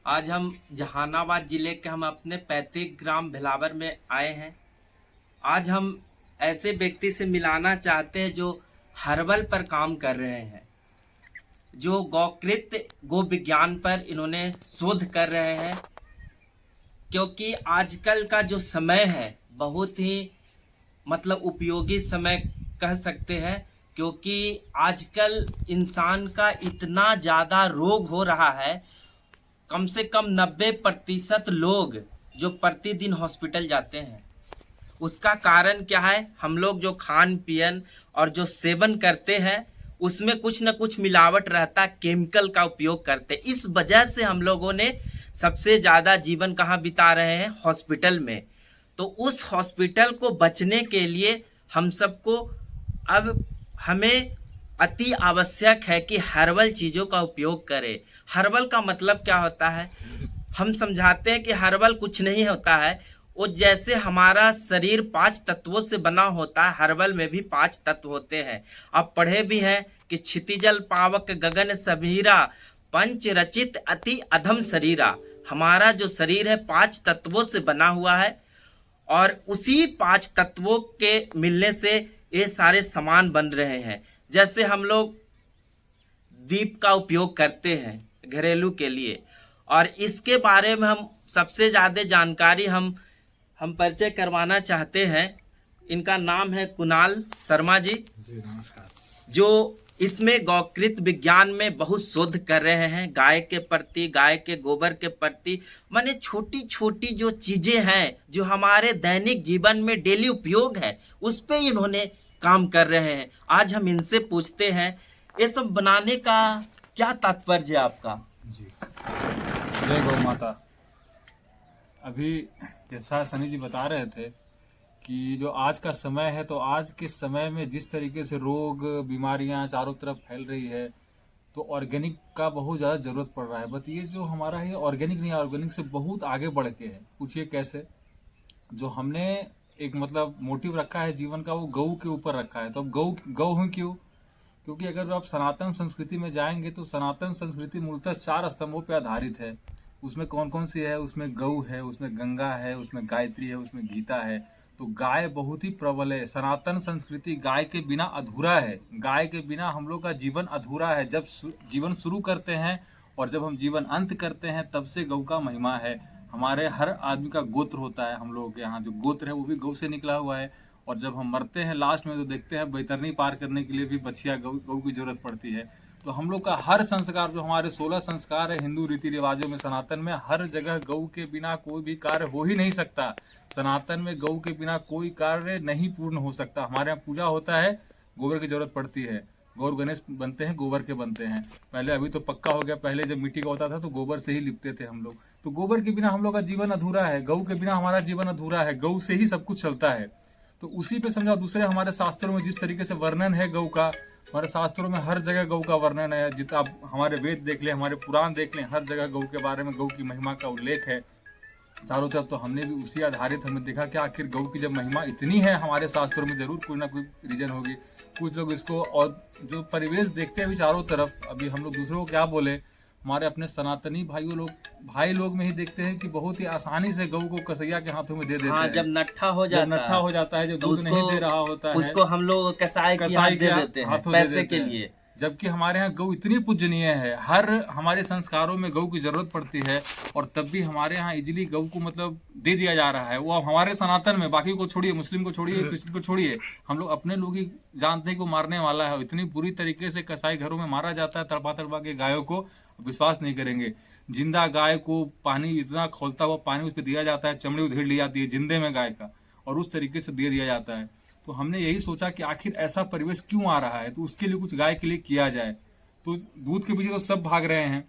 आज हम जहानाबाद जिले के हम अपने पैतृक ग्राम भिलावर में आए हैं। आज हम ऐसे व्यक्ति से मिलाना चाहते हैं जो हर्बल पर काम कर रहे हैं, जो गौकृत गो विज्ञान पर इन्होंने शोध कर रहे हैं। क्योंकि आजकल का जो समय है बहुत ही उपयोगी समय कह सकते हैं। क्योंकि आजकल इंसान का इतना ज़्यादा रोग हो रहा है, कम से कम 90% लोग जो प्रतिदिन हॉस्पिटल जाते हैं, उसका कारण क्या है? हम लोग जो खान पियन और जो सेवन करते हैं उसमें कुछ न कुछ मिलावट रहता, केमिकल का उपयोग करते। इस वजह से हम लोगों ने सबसे ज़्यादा जीवन कहाँ बिता रहे हैं? हॉस्पिटल में। तो उस हॉस्पिटल को बचने के लिए हम सबको अब हमें अति आवश्यक है कि हर्बल चीज़ों का उपयोग करें। हर्बल का मतलब क्या होता है? हम समझाते हैं कि हर्बल कुछ नहीं होता है। वो जैसे हमारा शरीर 5 तत्वों से बना होता है, हर्बल में भी 5 तत्व होते हैं। आप पढ़े भी हैं कि क्षितिजल पावक गगन समीरा पंच रचित अति अधम शरीरा। हमारा जो शरीर है 5 तत्वों से बना हुआ है और उसी 5 तत्वों के मिलने से ये सारे सामान बन रहे हैं। जैसे हम लोग दीप का उपयोग करते हैं घरेलू के लिए, और इसके बारे में हम सबसे ज़्यादा जानकारी हम परिचय करवाना चाहते हैं। इनका नाम है कुणाल शर्मा जी। नमस्कार। जो इसमें गौकृत विज्ञान में बहुत शोध कर रहे हैं, गाय के प्रति, गाय के गोबर के प्रति, माने छोटी छोटी जो चीज़ें हैं जो हमारे दैनिक जीवन में डेली उपयोग है, उस पे इन्होंने काम कर रहे हैं। आज हम इनसे पूछते हैं ये सब बनाने का क्या तात्पर्य है आपका? जी, जय गौ माता। अभी जैसा सनी जी बता रहे थे कि जो आज का समय है, तो आज के समय में जिस तरीके से रोग बीमारियां चारों तरफ फैल रही है, तो ऑर्गेनिक का बहुत ज़्यादा ज़रूरत पड़ रहा है। बट ये जो हमारा है ऑर्गेनिक नहीं है, ऑर्गेनिक से बहुत आगे बढ़ के है। पूछिए कैसे? जो हमने एक मोटिव रखा है जीवन का, वो गऊ के ऊपर रखा है। तो अब गऊ हूँ क्यों? क्योंकि अगर आप सनातन संस्कृति में जाएंगे तो सनातन संस्कृति मूलतः 4 स्तंभों पर आधारित है। उसमें कौन कौन सी है? उसमें गऊ है, उसमें गंगा है, उसमें गायत्री है, उसमें गीता है। तो गाय बहुत ही प्रबल है। सनातन संस्कृति गाय के बिना अधूरा है। गाय के बिना हम लोग का जीवन अधूरा है। जब जीवन शुरू करते हैं और जब हम जीवन अंत करते हैं, तब से गऊ का महिमा है। हमारे हर आदमी का गोत्र होता है। हम लोग के यहाँ जो गोत्र है वो भी गऊ से निकला हुआ है। और जब हम मरते हैं लास्ट में तो देखते हैं बैतरनी पार करने के लिए भी बछिया गऊ की जरूरत पड़ती है। तो हम लोग का हर संस्कार, जो हमारे 16 संस्कार है हिंदू रीति रिवाजों में, सनातन में हर जगह गऊ के बिना कोई भी कार्य हो ही नहीं सकता। सनातन में गऊ के बिना कोई कार्य नहीं पूर्ण हो सकता। हमारे यहाँ पूजा होता है, गोबर की जरूरत पड़ती है। गौर गणेश बनते हैं, गोबर के बनते हैं। पहले, अभी तो पक्का हो गया, पहले जब मिट्टी का होता था तो गोबर से ही लिपते थे हम लोग। तो गोबर के बिना हम लोग का जीवन अधूरा है। गऊ के बिना हमारा जीवन अधूरा है। गऊ से ही सब कुछ चलता है। तो उसी पे समझा। दूसरे हमारे शास्त्रों में जिस तरीके से वर्णन है गऊ का, हमारे शास्त्रों में हर जगह गऊ का वर्णन है। जितना आप हमारे वेद देख लें, हमारे पुराण देख लें, हर जगह गऊ के बारे में, गऊ की महिमा का उल्लेख है चारों तरफ। तो हमने भी उसी आधारित हमने देखा कि आखिर गऊ की जब महिमा इतनी है हमारे शास्त्रों में, जरूर कोई ना कोई रीजन होगी। कुछ लोग इसको, और जो परिवेश देखते हैं अभी चारों तरफ, अभी हम लोग दूसरों को क्या बोले, हमारे अपने सनातनी भाई लोग में ही देखते हैं कि बहुत ही आसानी से गऊ को कसैया के हाथों में दे देते हैं। जब नट्ठा हो जाता है, जो दूध नहीं दे रहा होता है, उसको हम लोग कसाई के हाथ दे देते हैं पैसे के लिए। जबकि हमारे यहाँ गऊ इतनी पूजनीय है। हर हमारे संस्कारों में गऊ की जरूरत पड़ती है, और तब भी हमारे यहाँ इजिली गऊ को दे दिया जा रहा है। वो अब हमारे सनातन में, बाकी को छोड़िए, मुस्लिम को छोड़िए, क्रिश्चियन को छोड़िए, हम लोग अपने लोग ही जानते हैं को मारने वाला है। इतनी बुरी तरीके से कसाई घरों में मारा जाता है, तड़पा के गायों को। विश्वास नहीं करेंगे, जिंदा गाय को पानी, इतना खौलता हुआ पानी उस पर दिया जाता है, चमड़ी उधेड़ ली जाती है जिंदे में गाय का, और उस तरीके से दे दिया जाता है। तो हमने यही सोचा कि आखिर ऐसा परिवेश क्यों आ रहा है, तो उसके लिए कुछ गाय के लिए किया जाए। तो दूध के पीछे तो सब भाग रहे हैं,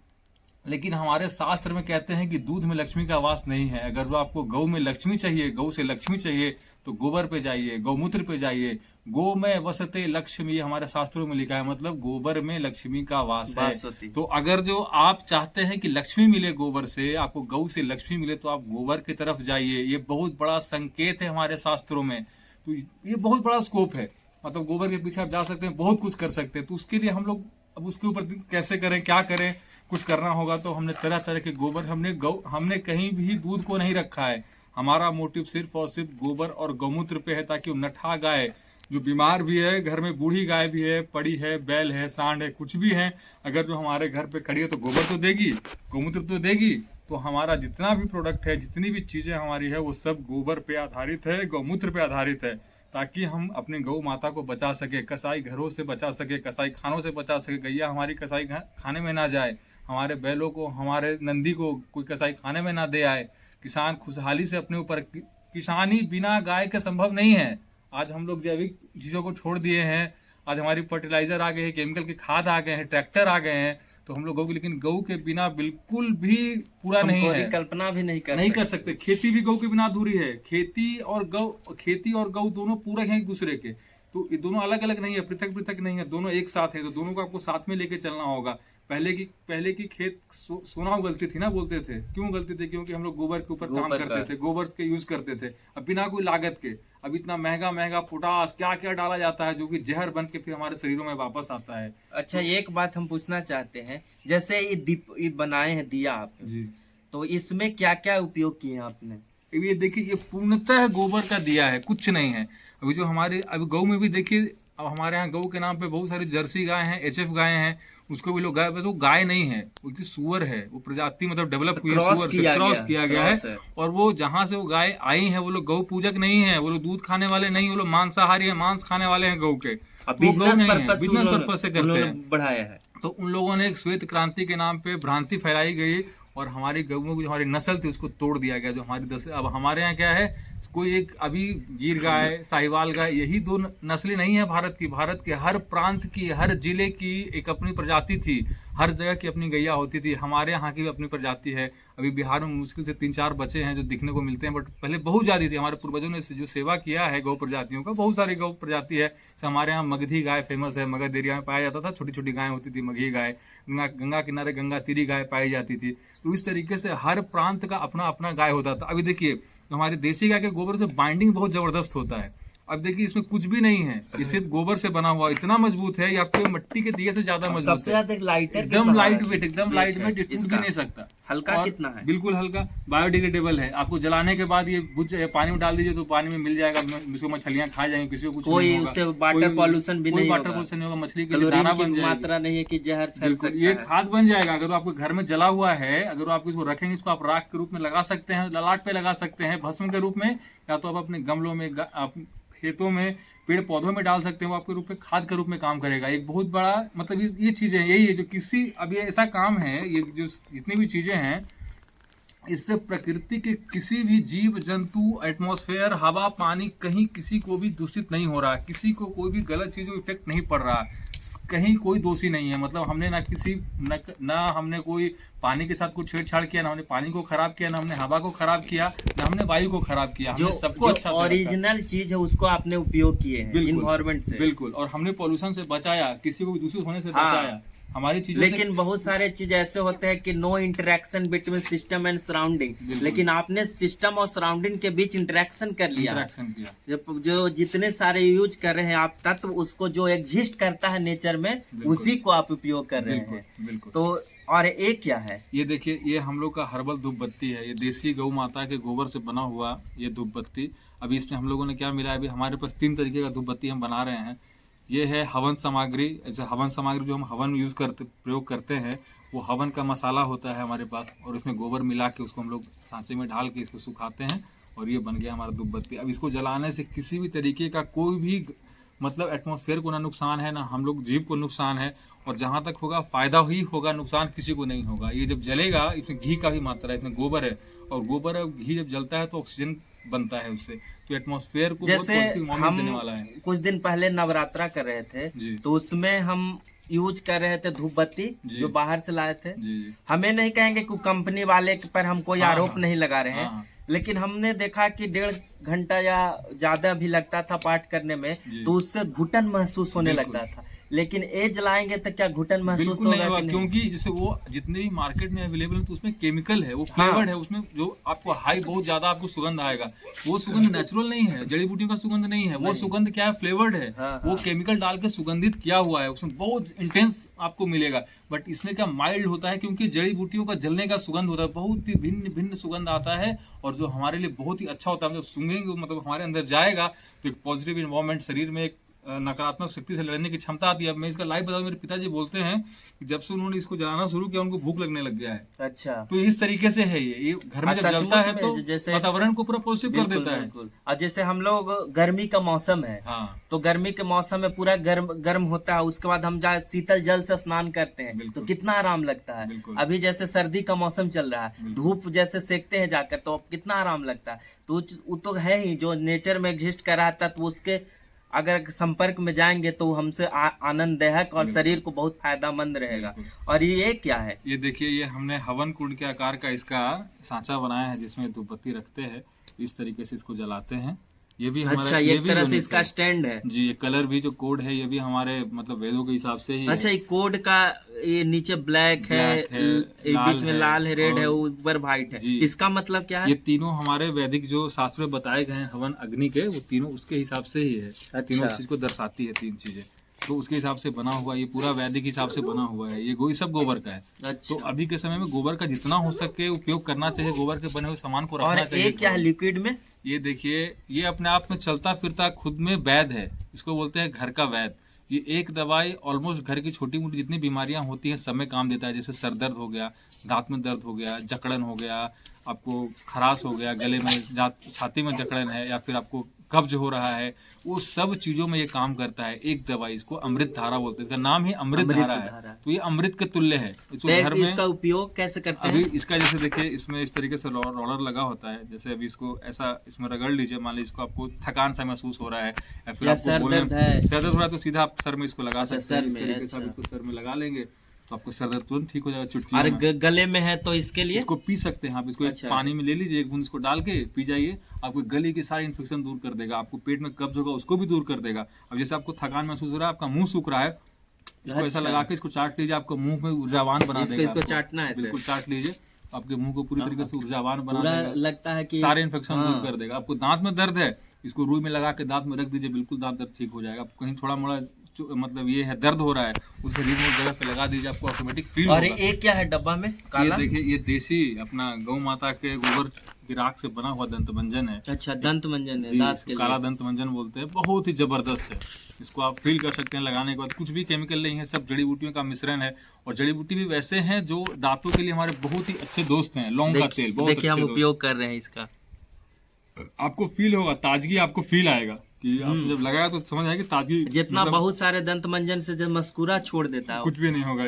लेकिन हमारे शास्त्र में कहते हैं कि दूध में लक्ष्मी का वास नहीं है। अगर वो आपको गऊ में लक्ष्मी चाहिए, गऊ से लक्ष्मी चाहिए, तो गोबर पे जाइए, गौमूत्र पे जाइए। गो में वसते लक्ष्मी, ये हमारे शास्त्रों में लिखा है, मतलब गोबर में लक्ष्मी का वास है। तो अगर जो आप चाहते हैं कि लक्ष्मी मिले गोबर से, आपको गऊ से लक्ष्मी मिले, तो आप गोबर की तरफ जाइए। ये बहुत बड़ा संकेत है हमारे शास्त्रों में। तो ये बहुत बड़ा स्कोप है। गोबर के पीछे आप जा सकते हैं, बहुत कुछ कर सकते हैं। तो उसके लिए हम लोग अब उसके ऊपर कैसे करें, क्या करें, कुछ करना होगा तो हमने तरह तरह के गोबर, हमने कहीं भी दूध को नहीं रखा है। हमारा मोटिव सिर्फ और सिर्फ गोबर और गौमूत्र पे है, ताकि वो नठा गाय जो बीमार भी है, घर में बूढ़ी गाय भी है, पड़ी है, बैल है, सांड है, कुछ भी है, अगर जो हमारे घर पे खड़ी है तो गोबर तो देगी, गौमूत्र तो देगी। तो हमारा जितना भी प्रोडक्ट है, जितनी भी चीजें हमारी है, वो सब गोबर पे आधारित है, गौमूत्र पे आधारित है, ताकि हम अपने गौ माता को बचा सके, कसाई घरों से बचा सके, कसाई खानों से बचा सके, गैया हमारी कसाई खाने में ना जाए, हमारे बैलों को, हमारे नंदी को कोई कसाई खाने में ना दे आए, किसान खुशहाली से अपने ऊपर, किसानी बिना गाय के संभव नहीं है। आज हम लोग जैविक चीज़ों को छोड़ दिए हैं, आज हमारी फर्टिलाइजर आ गए हैं, केमिकल के खाद आ गए हैं, ट्रैक्टर आ गए हैं, तो हम लोग गौ, लेकिन गौ के बिना बिल्कुल भी पूरा नहीं है, कल्पना भी नहीं कर सकते। खेती भी गौ के बिना अधूरी है। खेती और गौ दोनों पूरक हैं एक दूसरे के, तो ये दोनों अलग अलग नहीं है, पृथक पृथक नहीं है, दोनों एक साथ है, तो दोनों को आपको साथ में लेके चलना होगा। पहले की खेत सोना उगलती थी ना, बोलते थे, क्यों उगलती थी? क्योंकि हम लोग गोबर के ऊपर काम करते थे, गोबर के यूज करते थे, अब बिना कोई लागत के। अब इतना महंगा पोटास क्या क्या डाला जाता है, जो कि जहर बन के फिर हमारे शरीरों में वापस आता है। अच्छा, एक बात हम पूछना चाहते हैं, जैसे ये बनाए हैं दिया आपने जी, तो इसमें क्या क्या उपयोग किए हैं आपने? ये देखिए, ये पूर्णतः गोबर का दिया है, कुछ नहीं है। अभी जो हमारे अभी गौ में भी देखिए, अब हमारे यहाँ गौ के नाम पे बहुत सारी जर्सी गाय हैं, एचएफ गाय हैं, उसको भी लोग गाय, तो गाय नहीं है, वो सुअर है, वो प्रजाति मतलब डेवलप हुई है, सुअर से क्रॉस किया गया है। और वो जहाँ से वो गाय आई है, वो लोग गौ पूजक नहीं है, वो लोग दूध खाने वाले नहीं, वो लोग मांसाहारी है, मांस खाने वाले हैं गौ के, बिजनेस पर्पस से करते हैं, बढ़ाया है। तो उन लोगों ने एक श्वेत क्रांति के नाम पे भ्रांति फैलाई गई, और हमारी गौओं की जो हमारी नस्ल थी उसको तोड़ दिया गया। जो हमारी अब हमारे यहाँ क्या है, कोई एक अभी गिर गाय, साहिवाल गाय, यही दो नस्लें नहीं है भारत की। भारत के हर प्रांत की, हर जिले की एक अपनी प्रजाति थी, हर जगह की अपनी गैया होती थी। हमारे यहाँ की भी अपनी प्रजाति है। अभी बिहार में मुश्किल से 3-4 बच्चे हैं जो दिखने को मिलते हैं, बट पहले बहुत ज़्यादा थी। हमारे पूर्वजों ने जो सेवा किया है गौ प्रजातियों का, बहुत सारी गौ प्रजाति है। हमारे यहाँ मगधी गाय फेमस है, मगध एरिया में पाया जाता था, छोटी छोटी गाय होती थी, मगही गाय। गंगा किनारे गंगा तीरी गाय पाई जाती थी। तो इस तरीके से हर प्रांत का अपना अपना गाय होता था। अभी देखिए, हमारी देसी गाय के गोबर से बाइंडिंग बहुत जबरदस्त होता है। अब देखिए, इसमें कुछ भी नहीं है, ये सिर्फ गोबर से बना हुआ, इतना मजबूत है, ये आपके मिट्टी के दिए से ज्यादा मजबूत है। सबसे ज्यादा लाइट, एकदम लाइट वेट, एकदम लाइट वेट, टूट भी नहीं सकता। हल्का कितना है? बिल्कुल हल्का, बायोडिग्रेडेबल है। आपको जलाने के बाद ये बुझ जाए, पानी में डाल दीजिए तो पानी में मिल जाएगा, उसको मछलियां खा जाएंगी, किसी को कुछ नहीं होगा, उससे वाटर पॉल्यूशन भी नहीं होगा, वाटर पॉल्यूशन नहीं होगा, मछली के लिए दाना बन जाएगा, मात्रा नहीं है कि जहर फैल सकता है। ये खाद बन जाएगा। अगर आपके घर में जला हुआ है, अगर आप इसको रखेंगे, इसको आप राख के रूप में लगा सकते हैं, ललाट पे लगा सकते हैं भस्म के रूप में, या तो आप अपने गमलों में, खेतों में, पेड़ पौधों में डाल सकते हैं। वो आपके रूप में खाद के रूप में काम करेगा। एक बहुत बड़ा मतलब ये चीजें यही है जो किसी, अब ये ऐसा काम है, ये जो जितनी भी चीजें हैं, इससे प्रकृति के किसी भी जीव जंतु, एटमॉस्फेयर, हवा, पानी, कहीं किसी को भी दूषित नहीं हो रहा, किसी को कोई भी गलत चीज को इफेक्ट नहीं पड़ रहा, कहीं कोई दोषी नहीं है। मतलब हमने ना हमने कोई पानी के साथ कुछ छेड़छाड़ किया, ना हमने पानी को खराब किया, ना हमने हवा को खराब किया, ना हमने वायु को खराब किया। जो सबको अच्छा ओरिजिनल चीज है उसको आपने उपयोग किए हैं इन्वायरमेंट से। बिल्कुल, और हमने पॉल्यूशन से बचाया, किसी को भी दूषित होने से बचाया हमारी चीजें। लेकिन बहुत सारे चीज ऐसे होते हैं कि no interaction between system and surrounding, लेकिन आपने सिस्टम और सराउंडिंग के बीच इंटरेक्शन कर लिया। जो जितने सारे यूज कर रहे हैं आप तत्व, उसको जो एग्जिस्ट करता है नेचर में, उसी को आप उपयोग कर रहे हैं। बिल्कुल। तो और एक क्या है, ये देखिए, ये हम लोग का हर्बल धूप बत्ती है। ये देसी गौ माता के गोबर से बना हुआ ये धूप बत्ती। अभी इसमें हम लोगों ने क्या मिला है, अभी हमारे पास 3 तरीके का धूप बत्ती हम बना रहे हैं। ये है हवन सामग्री। हवन सामग्री जो हम हवन प्रयोग करते हैं, वो हवन का मसाला होता है हमारे पास, और उसमें गोबर मिला के उसको हम लोग सांचे में ढाल के इसको सुखाते हैं, और ये बन गया हमारा धूप बत्ती। अब इसको जलाने से किसी भी तरीके का कोई भी मतलब एटमॉस्फेयर को ना नुकसान है, ना हम लोग जीव को नुकसान है, और जहाँ तक होगा फायदा ही होगा, नुकसान किसी को नहीं होगा। ये जब जलेगा, इसमें घी का भी मात्रा है, इसमें गोबर है, और गोबर और घी जब जलता है तो ऑक्सीजन बनता है उससे, तो एटमॉस्फेयर को जैसे हम देने वाला है। कुछ दिन पहले नवरात्रा कर रहे थे, तो उसमें हम यूज कर रहे थे धूप बत्ती, जो बाहर से लाए थे। हमें नहीं कहेंगे कि कंपनी वाले पर हम कोई आरोप नहीं लगा रहे हैं, लेकिन हमने देखा कि 1.5 घंटा या ज्यादा भी लगता था पाठ करने में, तो उससे घुटन महसूस होने लगता था। लेकिन ये जलाएंगे तो क्या घुटन महसूस होगा? क्योंकि जैसे वो जितने भी मार्केट में अवेलेबल है, तो उसमें केमिकल है, वो फ्लेवर्ड है, उसमें जो आपको हाई बहुत ज्यादा आपको सुगंध आएगा, वो सुगंध नेचुरल नहीं है, जड़ी बूटियों का सुगंध नहीं है, वो सुगंध क्या है, फ्लेवर्ड है। वो केमिकल डाल के सुगंधित किया हुआ है, उसमें बहुत इंटेंस आपको मिलेगा। बट इसमें क्या माइल्ड होता है, क्योंकि जड़ी बूटियों का जलने का सुगंध होता है, बहुत ही भिन्न भिन्न सुगंध आता है, और जो हमारे लिए बहुत ही अच्छा होता है। जब सूंघेंगे मतलब हमारे अंदर जाएगा तो एक पॉजिटिव इन्वायरमेंट, शरीर में एक नकारात्मक शक्ति से लड़ने की क्षमता आती है। अब मैं इसका लाइव बताऊं, मेरे पिताजी बोलते हैं कि जब से उन्होंने इसको जलाना शुरू किया उनको भूख लगने लग गया है। अच्छा, तो इस तरीके से है ये घर में जब जलता है तो जैसे वातावरण को पूरा पॉजिटिव कर देता है। बिल्कुल। और जैसे हम लोग गर्मी का मौसम है, हाँ, तो गर्मी के मौसम में पूरा गर्म गर्म होता है, उसके बाद हम जाए शीतल जल से स्नान करते हैं तो कितना आराम लगता है। बिल्कुल। अभी जैसे सर्दी का मौसम चल रहा है, बिल्कुल। धूप जैसे सेकते हैं जाकर तो कितना आराम लगता है। तो वो तो है ही, जो नेचर में एग्जिस्ट कर रहा था, तो उसके अगर संपर्क में जाएंगे तो हमसे आनंददायक और शरीर को बहुत फायदामंद रहेगा। और ये क्या है? ये देखिए, ये हमने हवन कुंड के आकार का इसका सांचा बनाया है, जिसमें धूपबत्ती रखते हैं, इस तरीके से इसको जलाते हैं। ये भी हमारा, अच्छा, ये एक तरह से इसका स्टैंड है जी। ये कलर भी जो कोड है ये भी हमारे मतलब वेदों के हिसाब से ही अच्छा, ये कोड का ये नीचे ब्लैक है, बीच में लाल है, रेड है, ऊपर व्हाइट है, इसका मतलब क्या है? ये तीनों हमारे वैदिक जो शास्त्र में बताए गए हैं हवन अग्नि के, वो तीनों उसके हिसाब से ही है। अच्छा। तीनों चीज को दर्शाती है, तीन चीजें, तो उसके हिसाब से बना हुआ, ये पूरा वैदिक हिसाब से बना हुआ है। ये सब गोबर का है। अच्छा। तो अभी के समय में गोबर का जितना हो सके उपयोग करना चाहिए, गोबर के बने हुए सामान को रखना चाहिए। और ये क्या है लिक्विड में? ये देखिए, ये अपने आप में चलता फिरता खुद में वैद है, इसको बोलते हैं घर का वैद। ये एक दवाई ऑलमोस्ट घर की छोटी मोटी जितनी बीमारियां होती हैं सब में काम देता है। जैसे सर दर्द हो गया, दांत में दर्द हो गया, जकड़न हो गया, आपको खराश हो गया, गले में छाती में जकड़न है, या फिर आपको कब्ज हो रहा है, वो सब चीजों में ये काम करता है। एक दवाई, इसको अमृत धारा बोलते हैं, इसका नाम ही अमृत धारा है। तो ये अमृत के तुल्य है। इसको घर में इसका उपयोग कैसे करते हैं? अभी इसका जैसे देखिए, इसमें इस तरीके से रोलर लगा होता है। जैसे अभी इसको ऐसा इसमें रगड़ लीजिए, मान लीजिए इसको आपको थकान सा महसूस हो रहा है, या फिर आपको सर दर्द है, सर दर्द हो रहा है, तो सीधा आप सर में इसको लगा सकते हैं। इस तरीके से अच्छा। आप इसको सर में लगा लेंगे तो आपको सर दर्द तुरंत ठीक हो जाएगा चुटकी। और गले में है तो इसके लिए इसको पी सकते हैं आप। इसको अच्छा। पानी में ले लीजिए, एक बूंद इसको डाल के पी जाइए, आपको गले की सारी इन्फेक्शन दूर कर देगा। आपको पेट में कब्ज होगा उसको भी दूर कर देगा। अब जैसे आपको थकान महसूस हो रहा है, आपका मुंह सूख रहा है, इसको ऐसा लगा के इसको चाट लीजिए, आपको मुंह में ऊर्जावान बना देगा। इसको चाटना है, बिल्कुल चाट लीजिए, आपके मुंह को पूरी तरीके से ऊर्जावान बना देगा, लगता है कि सारे इन्फेक्शन दूर कर देगा। आपको दांत में दर्द है, इसको रुई में लगा के दांत में रख दीजिए, बिल्कुल दांत दर्द ठीक हो जाएगा। आपको कहीं थोड़ा मोड़ा मतलब ये है दर्द हो रहा है, उसे रीढ़ में जगह पे लगा दीजिए, आपको ऑटोमेटिक फील होगा। और ये क्या है डब्बा में काला? ये देखिए, ये देसी अपना गौ माता के गोबर की राख से बना हुआ दंत मंजन है। अच्छा, दंत मंजन है, दांत के लिए काला दंत मंजन बोलते हैं। बहुत ही जबरदस्त है, इसको आप फील कर सकते हैं लगाने के बाद। कुछ भी केमिकल नहीं है, सब जड़ी बूटियों का मिश्रण है। और जड़ी बूटी भी वैसे हैं जो दांतों के लिए हमारे बहुत ही अच्छे दोस्त हैं। लौंग का तेल बहुत देखिए, हम उपयोग कर रहे हैं इसका, आपको फील होगा, ताजगी आपको फील आएगा कि आपने जब लगाया तो समझ आएगी ताजगी। जितना बहुत सारे दंत मंजन से जो मस्कुरा छोड़ देता है, कुछ भी नहीं होगा।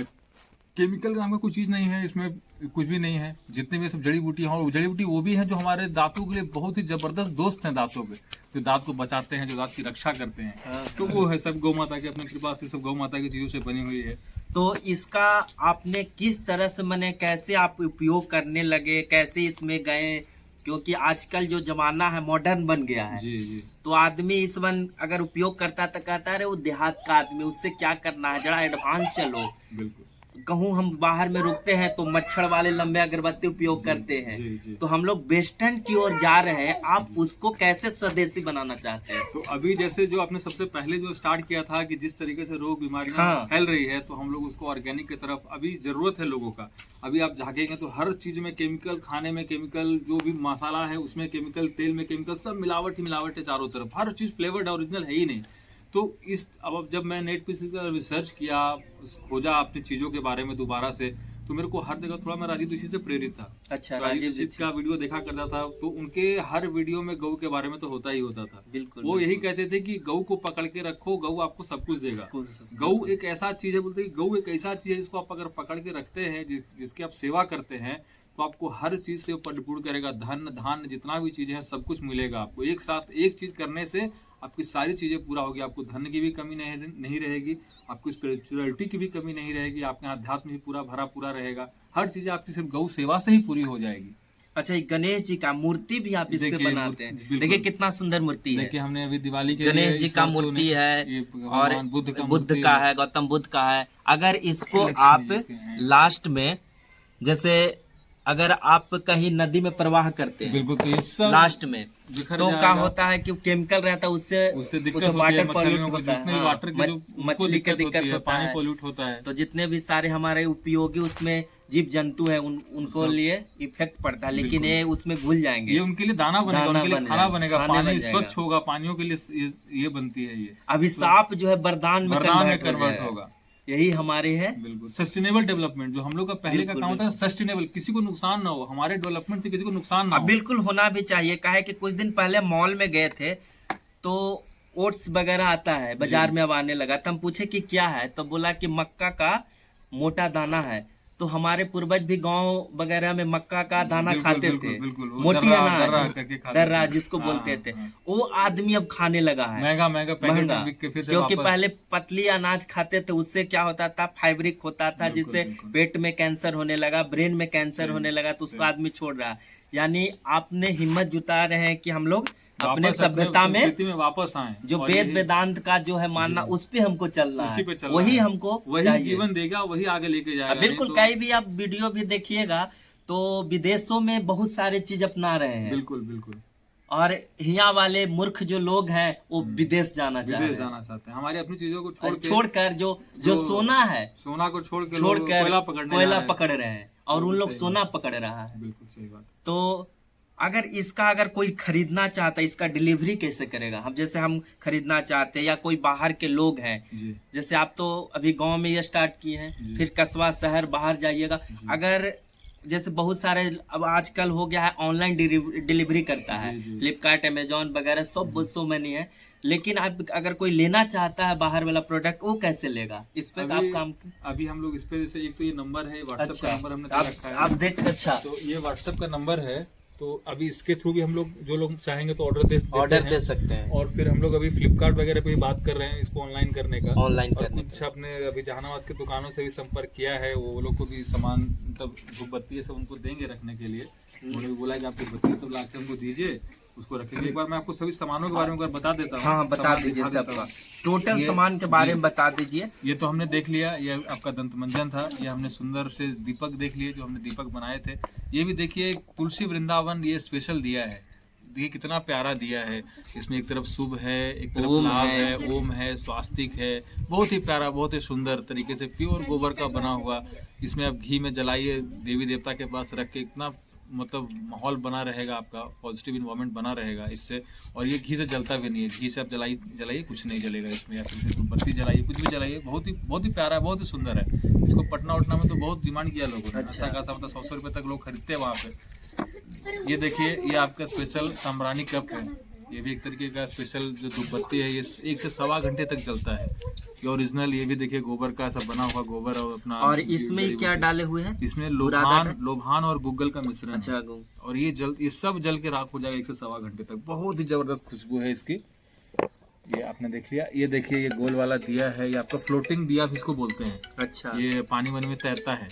केमिकल नाम का कोई चीज नहीं है इसमें, कुछ भी नहीं है। जितने भी सब जड़ी बूटी हैं, और जड़ी बूटी वो भी हैं जो हमारे दांतों के लिए बहुत ही जबरदस्त दोस्त हैं, दांतों के, जो दांत को बचाते हैं, जो दांत की रक्षा करते हैं। तो वो है सब गौ माता की अपनी कृपा से, सब गौ माता की चीजों से बनी हुई है। तो इसका आपने किस तरह से मैंने कैसे आप उपयोग करने लगे, कैसे इसमें गए? क्योंकि आजकल जो जमाना है मॉडर्न बन गया है, जी जी। तो आदमी इस वन अगर उपयोग करता है तो कहता है अरे वो देहात का आदमी, उससे क्या करना है, जरा एडवांस चलो। बिल्कुल। कहूँ हम बाहर में रुकते हैं तो मच्छर वाले लंबे अगरबत्ती उपयोग करते हैं। जी, जी। तो हम लोग वेस्टर्न की ओर जा रहे हैं, आप उसको कैसे स्वदेशी बनाना चाहते हैं? तो अभी जैसे जो आपने सबसे पहले जो स्टार्ट किया था कि जिस तरीके से रोग बीमारियां फैल रही है, तो हम लोग उसको ऑर्गेनिक की तरफ अभी जरूरत है लोगों का। अभी आप झांकेंगे तो हर चीज में केमिकल, खाने में केमिकल, जो भी मसाला है उसमें केमिकल, तेल में केमिकल, सब मिलावट ही मिलावट है चारों तरफ। हर चीज फ्लेवर्ड ओरिजिनल है ही नहीं। तो अब जब मैं नेट पे रिसर्च किया, खोजा अपनी चीजों के बारे में दोबारा से, तो मेरे को हर जगह थोड़ा मैं राजीव जोशी से प्रेरित था। अच्छा, राजीव जोशी का वीडियो देखा करता था, तो उनके हर वीडियो में गऊ के बारे में तो होता ही होता था। बिल्कुल, वो यही कहते थे कि गऊ को पकड़ के रखो, गऊ आपको सब कुछ देगा। गऊ एक ऐसा चीज है, बोलते गऊ एक ऐसा चीज है जिसको आप अगर पकड़ के रखते हैं, जिसकी आप सेवा करते हैं, तो आपको हर चीज से परिपूर्ण करेगा। धन धान्य जितना भी चीजें हैं सब कुछ मिलेगा आपको। एक साथ एक चीज करने से आपकी सारी चीजें पूरा होगी। आपको धन की भी कमी नहीं रहेगी, आपको स्पिरिचुअलिटी की भी कमी नहीं रहेगी, आपके अध्यात्म भी पूरा भरा पूरा रहेगा। हर चीज आपकी सिर्फ गौ सेवा से ही पूरी हो जाएगी। अच्छा, गणेश जी का मूर्ति भी आप इससे बनाते हैं? देखिए कितना सुंदर मूर्ति है। देखिए, हमने अभी दिवाली के गणेश जी का मूर्ति है, और बुद्ध का है, गौतम बुद्ध का है। अगर इसको आप लास्ट में जैसे अगर आप कहीं नदी में प्रवाह करते हैं बिल्कुल, तो इस सब लास्ट में बिखर तो जाएगा। क्या होता है कि केमिकल रहता है, उससे दिक्कत होती है वाटर मछलियों पॉल्यूट को, होता है। जितने हाँ, वाटर के जो उनको मछली का दिक्कत होती है, होता पानी है। पोल्यूट होता है। तो जितने भी सारे हमारे उपयोगी उसमें जीव जंतु हैं उनको सब- लिए इफेक्ट पड़ता है, लेकिन बिल्कुल। ये उसमें घुल जाएंगे। ये उनके लिए दाना बनेगा, दाना उनके लिए बन खाना जाएगा, बनेगा, खाने पानी बन जाएगा। स्वच्छ होगा, पानियों के लिए ये बनती है ये। अभी सांप जो है वरदान में वरदान में कन्वर्ट कन्वर्ट होगा। यही हमारे है। बिल्कुल, सस्टेनेबल डेवलपमेंट जो हम लोग का पहले का बिल्कुल, काम होता है, सस्टेनेबल, किसी को नुकसान ना हो, हमारे डेवलपमेंट से किसी को नुकसान ना अब हो। बिल्कुल होना भी चाहिए। काहे कि कुछ दिन पहले मॉल में गए थे तो ओट्स वगैरह आता है बाजार में, अब आने लगा। तो हम पूछे कि क्या है, तो बोला कि मक्का का मोटा दाना है। तो हमारे पूर्वज भी गांव वगैरह में मक्का का दाना बिल्कुल, खाते बिल्कुल, थे, बिल्कुल, वो मोटी दर्रा अनाज, करके खाते दर्रा थे। जिसको हाँ, बोलते थे, हाँ। वो आदमी अब खाने लगा है महंगा महंगा पैकेट महंगा। में बिक के फिर से क्योंकि वापस। पहले पतली अनाज खाते थे, उससे क्या होता था, फाइब्रिक होता था, बिल्कुल, जिससे बिल्कुल। पेट में कैंसर होने लगा, ब्रेन में कैंसर होने लगा, तो उसको आदमी छोड़ रहा है। यानी आपने हिम्मत जुटा रहे हैं कि हम लोग अपने वापस सभ्यता में संस्कृति में वापस आए, जो और वेद यही- वेदांत का जो है मानना, उस पे हमको चलना उसी पे है, चलना वही है। हमको वही चाहिए। जीवन देगा, वही आगे लेके जाएगा। बिल्कुल, नहीं तो- कहीं भी आप वीडियो भी देखिएगा तो विदेशों में बहुत सारे चीज अपना रहे हैं, बिल्कुल बिल्कुल, और यहाँ वाले मूर्ख जो लोग हैं वो विदेश जाना चाह रहे विदेश हैं। जाना चाहते हैं, हमारी अपनी चीजों को छोड़ के, छोड़कर जो सोना है, सोना को छोड़ के लोग छोड़कर कोयला पकड़ने कोयला जा रहे हैं। पकड़ रहे हैं, और उन लोग सही सोना पकड़ रहा है। बिल्कुल सही बात। तो अगर कोई खरीदना चाहता है, इसका डिलीवरी कैसे करेगा? हम जैसे हम खरीदना चाहते हैं, या कोई बाहर के लोग हैं, जी जैसे आप तो अभी गांव में ये स्टार्ट किए हैं, जी। फिर कस्बा शहर बाहर जाइएगा। अगर जैसे बहुत सारे अब आजकल हो गया है, ऑनलाइन डिलीवरी करता है, जी, जी। फ्लिपकार्ट, अमेजोन वगैरह सब सो मैनी है। लेकिन अब अगर कोई लेना चाहता है बाहर वाला प्रोडक्ट, वो कैसे लेगा? इस पे आप काम अभी हम लोग इस पे, जैसे एक तो ये नंबर है, व्हाट्सएप अच्छा, का नंबर हमने दे रखा है। आप देख, अच्छा, तो ये व्हाट्सएप का नंबर है, तो अभी इसके थ्रू भी हम लोग, जो लोग चाहेंगे तो ऑर्डर ऑर्डर हैं। दे सकते हैं। और फिर हम लोग अभी फ्लिपकार्ट वगैरह पे भी बात कर रहे हैं इसको ऑनलाइन करने का, ऑनलाइन और करने कुछ अपने अभी जहानाबाद के दुकानों से भी संपर्क किया है, वो लोग को भी सामान, मतलब धूपबत्ती सब उनको देंगे रखने के लिए। उन्होंने भी बोला है कि आप धूपबत्ती सब ला के हमको दीजिए, उसको रखेंगे। एक बार मैं आपको सभी सामानों के बारे में बता देता हूँ। हाँ, बता सामान दीजिए दिखा देता सबका, हूँ। टोटल ये- सामान के बारे में जी। बता दीजिए। ये तो हमने देख लिया, ये आपका दंत मंजन था, ये हमने सुंदर से दीपक देख लिए, जो हमने दीपक बनाए थे। ये भी देखिए, तुलसी वृंदावन ये स्पेशल दिया है, देखिए कितना प्यारा दिया है। इसमें एक तरफ शुभ है, एक तरफ ओम लाभ है। है, ओम है, स्वास्तिक है, बहुत ही प्यारा, बहुत ही सुंदर तरीके से प्योर गोबर का बना हुआ। इसमें आप घी में जलाइए, देवी देवता के पास रख के, इतना मतलब माहौल बना रहेगा, आपका पॉजिटिव इन्वायरमेंट बना रहेगा इससे। और ये घी से जलता भी नहीं है, घी से आप जलाइए कुछ नहीं जलेगा इसमें, या फिर तो बत्ती जलाइए, कुछ भी जलाइए, बहुत ही प्यारा है, बहुत ही सुंदर है। इसको पटना उटना में तो बहुत डिमांड किया लोगों ने, अच्छा खासा, मतलब 100 रुपये तक लोग खरीदते हैं वहाँ पे। ये देखिए, ये आपका स्पेशल साम्रानी कप है, ये भी एक तरीके का स्पेशल जो धूपबत्ती है, ये 1 से सवा घंटे तक चलता है। ये ओरिजिनल, ये भी देखिए गोबर का सब बना हुआ, गोबर और अपना। और इसमें क्या डाले हुए हैं? इसमें बुरादा लोभान और गूगल का मिश्रण है। अच्छा, और ये सब जल के राख हो जाएगा 1 से सवा घंटे तक। बहुत ही जबरदस्त खुशबू है इसकी। ये आपने देख लिया, ये देखिए, ये गोल वाला दिया है, ये आपका फ्लोटिंग दिया भी इसको बोलते हैं। अच्छा, ये पानी वानी में तैरता है,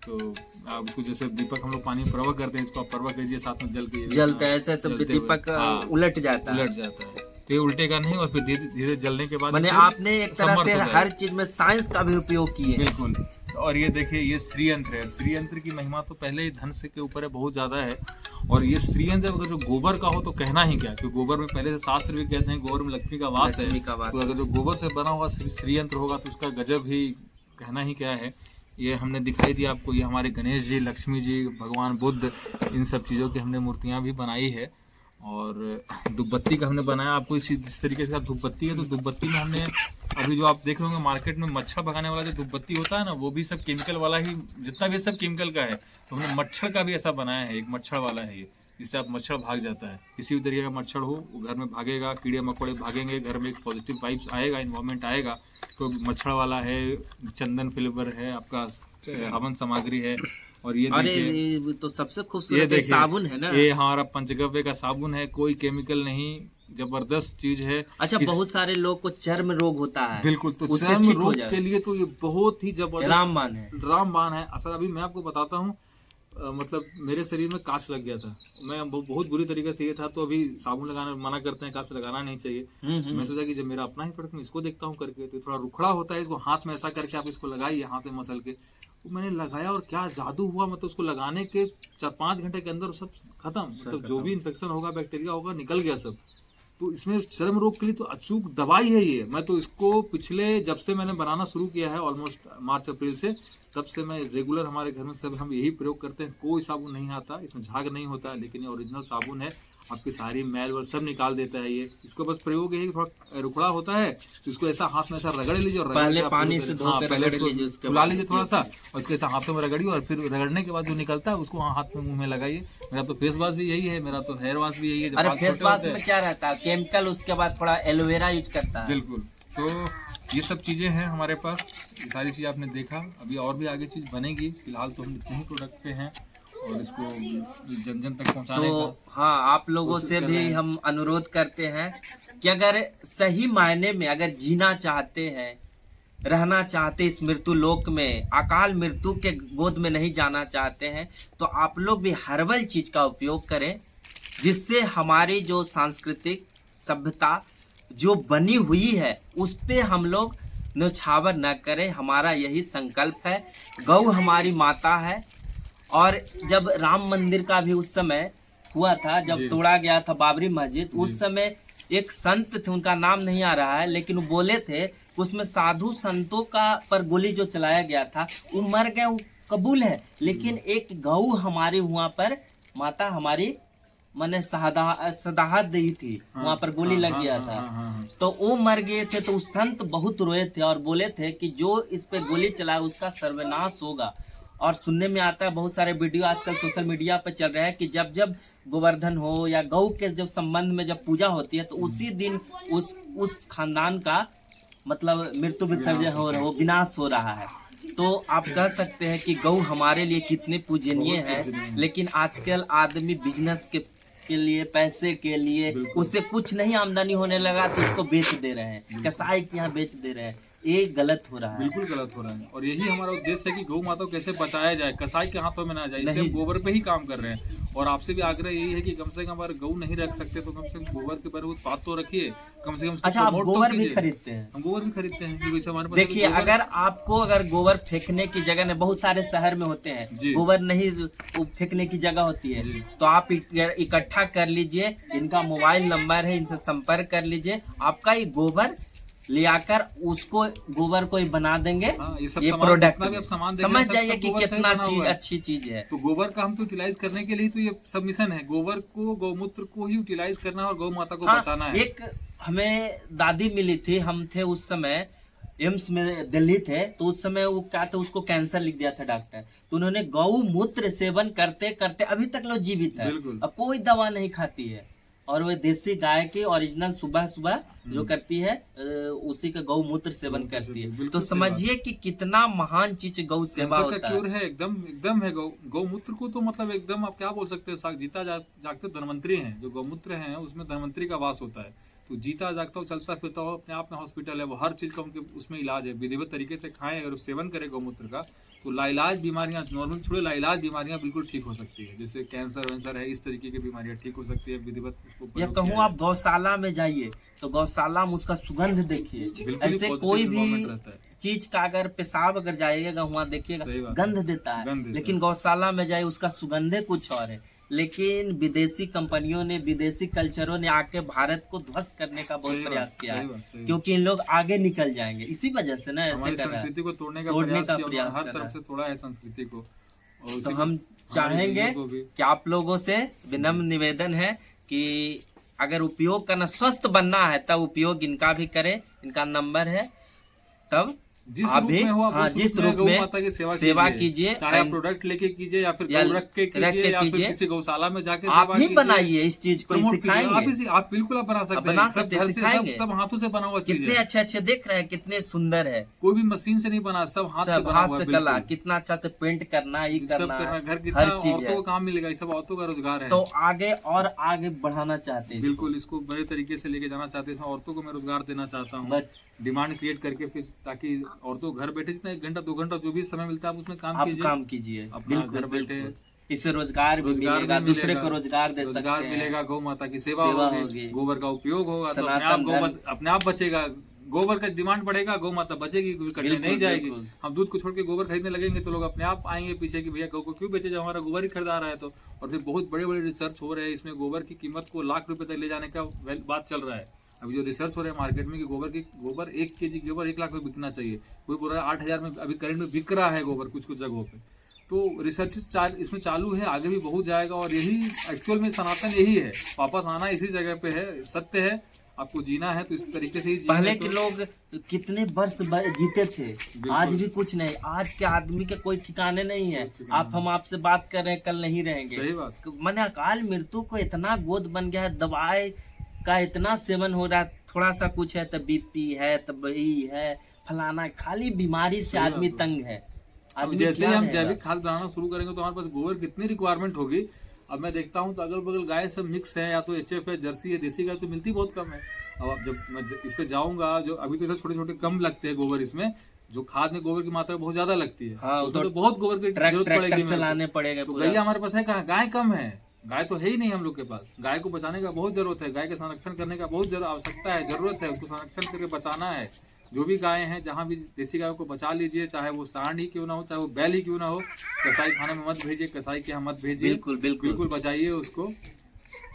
तो आप इसको, जैसे दीपक हम लोग पानी में प्रवक करते हैं, इसको आप प्रवक कीजिए, साथ में जल के जलते हैं ऐसे सब, जलते हुए। दीपक हाँ, उलट जाता है। उलट जाता है, तो ये उल्टेगा नहीं, और फिर धीरे धीरे जलने के बाद मैंने फिर आपने एक तरह समर्थ से हो जाएगा। हर चीज में साइंस का भी उपयोग किए हैं। बिल्कुल। और ये देखिए, ये श्रीयंत्र है। श्रीयंत्र की महिमा तो पहले ही धन से के ऊपर है, बहुत ज्यादा है। और ये श्रीयंत्र अगर जो गोबर का हो तो कहना ही क्या, क्योंकि गोबर में पहले से शास्त्र भी कहते हैं गोबर में लक्ष्मी का वास है। लक्ष्मी का वास तो अगर जो गोबर से बना हुआ श्रीयंत्र होगा तो उसका गजब ही, कहना ही क्या है। ये हमने दिखाई दिया आपको, ये हमारे गणेश जी, लक्ष्मी जी, भगवान बुद्ध, इन सब चीज़ों की हमने मूर्तियाँ भी बनाई है। और धूपबत्ती का हमने बनाया आपको इस तरीके से। धूपबत्ती है तो धूपबत्ती में हमने अभी जो आप देख रहे होंगे मार्केट में मच्छर भगाने वाला जो धूपबत्ती होता है ना, वो भी सब केमिकल वाला ही, जितना भी सब केमिकल का है। तो हमने मच्छर का भी ऐसा बनाया है, एक मच्छर वाला है ये, जिससे आप मच्छर भाग जाता है। किसी भी तरीके का मच्छर हो वो घर में भागेगा, कीड़े मकोड़े भागेंगे, घर में एक पॉजिटिव वाइब्स आएगा, इन्वायरमेंट आएगा। तो मच्छर वाला है, चंदन फ्लेवर है, आपका हवन सामग्री है। और ये अरे देखिए, ये तो सबसे ये खूबसूरत देखिए, साबुन है ना। ये हमारा पंचगव्य का साबुन है, कोई केमिकल नहीं, जबरदस्त चीज है। अच्छा, बहुत सारे लोग को चर्म रोग होता है, बिल्कुल, तो उससे चर्म ठीक हो रोग जाएगा। के लिए तो ये बहुत ही जबरदस्त रामबाण है। रामबाण है। असल अभी मैं आपको बताता हूँ मतलब मेरे शरीर में कांच लग गया था। मैं बहुत बुरी तरीके से ये था, तो अभी साबुन लगाना मना करते हैं, कांच लगाना नहीं चाहिए। मैं सोचा कि जब मेरा अपना ही प्रोडक्ट मैं इसको देखता हूँ करके, तो थोड़ा रुखड़ा होता है, इसको हाथ में ऐसा करके आप इसको लगाइए, हाथ में मसल के। तो मैंने लगाया और क्या जादू हुआ, मतलब उसको लगाने के 4-5 घंटे के अंदर सब खत्म, मतलब जो भी इन्फेक्शन होगा, बैक्टीरिया होगा, निकल गया सब। तो इसमें चर्म रोग के लिए तो अचूक दवाई है ये। मैं तो इसको पिछले जब से मैंने बनाना शुरू किया है, ऑलमोस्ट मार्च अप्रैल से, तब से मैं रेगुलर, हमारे घर में सब हम यही प्रयोग करते हैं। कोई साबुन नहीं आता, इसमें झाग नहीं होता, लेकिन ये ओरिजिनल साबुन है, आपकी सारी मैल वल सब निकाल देता है ये। इसको बस प्रयोग यही, थोड़ा रुखड़ा होता है तो इसको ऐसा हाथ में ऐसा रगड़ लीजिए, और पहले पानी से धो के रगड़ लीजिए, उसके फुला लीजिए थोड़ा सा, और इसको ऐसा हाथों में रगड़िए, और फिर रगड़ने के बाद जो निकलता है उसको हाथ में, मुंह में लगाइए। मेरा तो फेस वॉश भी यही है, मेरा तो हेयर वॉश भी यही है। अरे फेस वॉश में क्या रहता है, केमिकल, उसके बाद थोड़ा एलोवेरा यूज करता है। बिल्कुल। तो ये सब चीज़ें हैं हमारे पास, ये सारी चीज़ आपने देखा। अभी और भी आगे चीज़ बनेगी, फिलहाल तो हम इतने ही प्रोडक्ट पे हैं, और इसको जन जन तक पहुंचाने तो का हाँ, आप लोगों से भी हम अनुरोध करते हैं कि अगर सही मायने में अगर जीना चाहते हैं, रहना चाहते इस मृत्यु लोक में, अकाल मृत्यु के गोद में नहीं जाना चाहते हैं, तो आप लोग भी हर्बल चीज का उपयोग करें, जिससे हमारी जो सांस्कृतिक सभ्यता जो बनी हुई है उस पे हम लोग न्यौछावर न करें। हमारा यही संकल्प है। गौ हमारी माता है। और जब राम मंदिर का भी उस समय हुआ था, जब तोड़ा गया था बाबरी मस्जिद, उस समय एक संत थे, उनका नाम नहीं आ रहा है, लेकिन वो बोले थे उसमें साधु संतों का पर गोली जो चलाया गया था वो मर गए, वो कबूल है, लेकिन एक गौ हमारे वहाँ पर, माता हमारी मैंने सदाहत दी थी, वहाँ पर गोली लग गया था, तो वो मर गए थे। तो उस संत बहुत रोए थे और बोले थे कि जो इस पे गोली चलाए उसका सर्वनाश होगा। और सुनने में आता है, बहुत सारे वीडियो आजकल सोशल मीडिया पर चल रहे हैं कि जब जब गोवर्धन हो या गौ के जब संबंध में जब पूजा होती है, तो उसी दिन उस खानदान का मतलब मृत्यु विसर्जन हो विनाश हो रहा है। तो आप कह सकते हैं कि गौ हमारे लिए कितने पूजनीय है, लेकिन आजकल आदमी बिजनेस के लिए, पैसे के लिए, उससे कुछ नहीं आमदनी होने लगा तो उसको बेच दे रहे हैं, कसाई के यहाँ बेच दे रहे हैं। ये गलत हो रहा है, बिल्कुल गलत हो रहा है। और यही हमारा उद्देश्य है कि गौ माता को कैसे बचाया जाए, कसाई के हाथों में ना जाए, इसलिए हम गोबर पे ही काम कर रहे हैं। और आपसे भी आग्रह यही है कि कम से कम अगर गौ नहीं रख सकते तो कम से कम गोबर के बने उत्पाद तो रखिए, कम से कम उसको अच्छा, आप प्रमोट गोबर तो भी कीजिए। खरीदते हैं? हम गोबर भी खरीदते हैं, क्योंकि हमारे पास देखिए, अगर आपको अगर गोबर फेंकने की जगह नहीं, बहुत सारे शहर में होते हैं गोबर नहीं फेंकने की जगह होती है, तो आप इकट्ठा कर लीजिए, इनका मोबाइल नंबर है, इनसे संपर्क कर लीजिए, आपका ये गोबर ले आकर उसको गोबर को ही बना देंगे। ये प्रोडक्ट भी सामान समझ जाइए कि कितना चीज अच्छी चीज है। तो गोबर का हम तो यूटिलाइज करने के लिए तो ये सब मिशन है, गोबर को, गौमूत्र को ही यूटिलाइज करना और गौ माता को बचाना है। एक हमें दादी मिली थी, हम थे उस समय एम्स में, दिल्ली थे, तो उस समय वो क्या था, उसको कैंसर लिख दिया था डॉक्टर, तो उन्होंने गौ मूत्र सेवन करते करते अभी तक लोग जीवित है, अब कोई दवा नहीं खाती है। और वो देसी गाय की ओरिजिनल सुबह सुबह जो करती है, उसी का गौ मूत्र सेवन करती है। तो समझिए कि कितना महान चीज गौ सेवा होता है। क्योर है, एकदम है। गौमूत्र को तो मतलब एकदम आप क्या बोल सकते हैं, जीता जागते धन्वंतरी हैं। जो गौमूत्र हैं उसमें धन्वंतरी का वास होता है, तो जीता जागता चलता फिरता हो, अपने आप में हॉस्पिटल है वो, हर चीज का उनके उसमें इलाज है। विधिवत तरीके से खाएं और सेवन करें गौमूत्र का, तो लाइलाज बीमारियां, नॉर्मल छोड़े लाइलाज बीमारियां बिल्कुल ठीक हो सकती है, जैसे कैंसर वैंसर है, इस तरीके की बीमारियां ठीक हो सकती है विधिवत। या कहूँ आप गौशाला में जाइए तो गौशाला में उसका सुगंध देखिए, ऐसे कोई भी चीज का अगर पेशाब अगर जाइएगा वहाँ देखिएगा गंध देता है, लेकिन गौशाला में जाइए उसका सुगंधे कुछ और है। लेकिन विदेशी कंपनियों ने, विदेशी कल्चरों ने आके भारत को ध्वस्त करने का बहुत प्रयास किया है, क्योंकि इन लोग आगे निकल जाएंगे, इसी वजह से ना ऐसे कर रहा है, संस्कृति को तोड़ने का प्रयास हर तरफ से तोड़ा है संस्कृति को। तो हम चाहेंगे कि आप लोगों से विनम्र निवेदन है कि अगर उपयोग करना, स्वस्थ बनना है, तब उपयोग इनका भी करें। इनका नंबर है, तब जिस रूप में हो आप जिस रूप गौ में माता की सेवा कीजिए, चाहे प्रोडक्ट लेके कीजिए या फिर गौ रख के कीजिए या फिर किसी गौशाला में जाके आप ही बनाइए इस चीज को, सिखाएंगे आप बिल्कुल आप बना सकते हैं, सिखाएंगे। सब हाथों से बना हुआ चीज है, कितने अच्छे अच्छे देख रहे हैं, कितने सुंदर है, कोई भी मशीन से नहीं बना, सब हाथ से कला, कितना अच्छा से पेंट करना, ये करना, घर की हर चीज औरतों को काम मिलेगा, ये सब औरतों का रोजगार है। तो आगे और आगे बढ़ाना चाहते हैं, बिल्कुल इसको बड़े तरीके से लेके जाना चाहते हैं। औरतों को मैं रोजगार देना चाहता हूँ, डिमांड क्रिएट करके, फिर ताकि औरतों घर बैठे जितना 1 घंटा 2 घंटा जो भी समय मिलता है आप उसमें काम कीजिए, कीजिए अपना घर बैठे इससे रोजगार भी मिलेगा, दूसरे को रोजगार दे सकते हैं, मिलेगा, गौ माता की सेवा सेवा होगी, होगी। गोबर का उपयोग होगा तो सनातन गोबर अपने आप बचेगा, गोबर का डिमांड बढ़ेगा, गौ माता बचेगी, कोई कटने नहीं जाएगी। हम दूध को छोड़ के गोबर खरीदने लगेंगे तो लोग अपने आप आएंगे पीछे कि भैया गौ को क्यों बेचे, जब हमारा गोबर ही खरीदा रहा है तो। और फिर बहुत बड़े बड़े रिसर्च हो रहे हैं इसमें, गोबर की कीमत को लाख रुपए तक ले जाने का बात चल रहा है। अभी जो रिसर्च हो रहा है मार्केट में कि गोबर 1 kg गोबर 1 लाख में बिकना चाहिए, कोई बोल रहा है 8,000 में अभी करंट में बिक रहा है गोबर कुछ कुछ जगहों पे। तो रिसर्च इसमें चालू है, आगे भी बहुत जाएगा। और यही एक्चुअल में सनातन यही है, वापस आना इसी जगह पे है, सत्य है, आपको जीना है तो इस तरीके से ही जीना। पहले के लोग कितने वर्ष जीते थे, आज भी कुछ नहीं। आज के आदमी के कोई ठिकाने नहीं है। हम आपसे बात कर रहे हैं, कल नहीं रहेंगे। सही बात। मैंने अकाल मृत्यु को इतना गोद बन गया है, दवाई का इतना सेवन हो रहा है, थोड़ा सा कुछ है तो बीपी है, तो वही है, फलाना, खाली बीमारी से आदमी तंग है। अब जैसे ही हम जैविक खाद बनाना शुरू करेंगे तो हमारे पास गोबर कितनी रिक्वायरमेंट होगी। अब मैं देखता हूँ तो अगल बगल गाय सब मिक्स है, या तो HF है, जर्सी है, देसी गाय तो मिलती बहुत कम है। अब जब मैं इस पे जाऊंगा, जो अभी तो छोटे छोटे कम लगते हैं गोबर, इसमें जो खाद में गोबर की मात्रा बहुत ज्यादा लगती है। हाँ, तो बहुत गोबर की जरूरत पड़ेगी, लाने पड़ेगा। तो गैया हमारे पास है कहाँ, गाय कम है, गाय तो है ही नहीं हम लोग के पास। गाय को बचाने का बहुत जरूरत है, गाय के संरक्षण करने का बहुत आवश्यकता है, जरूरत है, उसको संरक्षण करके बचाना है। जो भी गाय हैं, जहाँ भी देसी गायों को बचा लीजिए, चाहे वो सांड ही क्यों ना हो, चाहे वो बैल ही क्यों ना हो, कसाई खाने में मत भेजिए, कसाई के यहाँ मत भेजिए, बिल्कुल बचाइए उसको।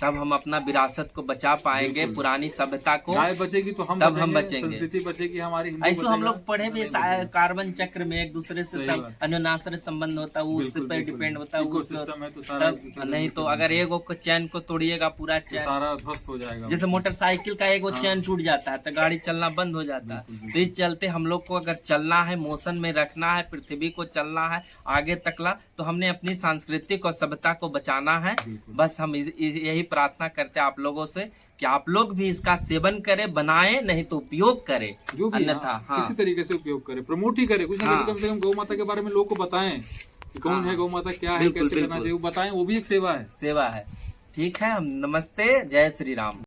तब हम अपना विरासत को बचा पाएंगे, पुरानी सभ्यता को। गाय बचेगी तो हम बचेंगे, संस्कृति बचेगी हमारी, ऐसे हम लोग पढ़े भी कार्बन चक्र में एक दूसरे से सब अन्योनाश्रय संबंध होता है, उस पर डिपेंड होता है। नहीं तो अगर एगो को चैन को तोड़िएगा, पूरा चैन सारा ध्वस्त हो जाएगा। जैसे मोटरसाइकिल का एगो चैन टूट जाता है तो गाड़ी चलना बंद हो जाता है। तो इस चलते हम लोग को अगर चलना है, मोशन में रखना है, पृथ्वी को चलना है आगे तकला, तो हमने अपनी सांस्कृतिक और सभ्यता को बचाना है। बस हम यही प्रार्थना करते हैं आप लोगों से कि आप लोग भी इसका सेवन करें, बनाएं, नहीं तो उपयोग करें, जो भी अन्यथा किसी तरीके से उपयोग करें, प्रमोट ही करें, कुछ ना कुछ कम से कम गौ माता के बारे में लोग को बताएं कि कौन है गौ माता, क्या है, कैसे करना चाहिए, वो बताएं, वो भी एक सेवा है। ठीक है। हम नमस्ते, जय श्री राम।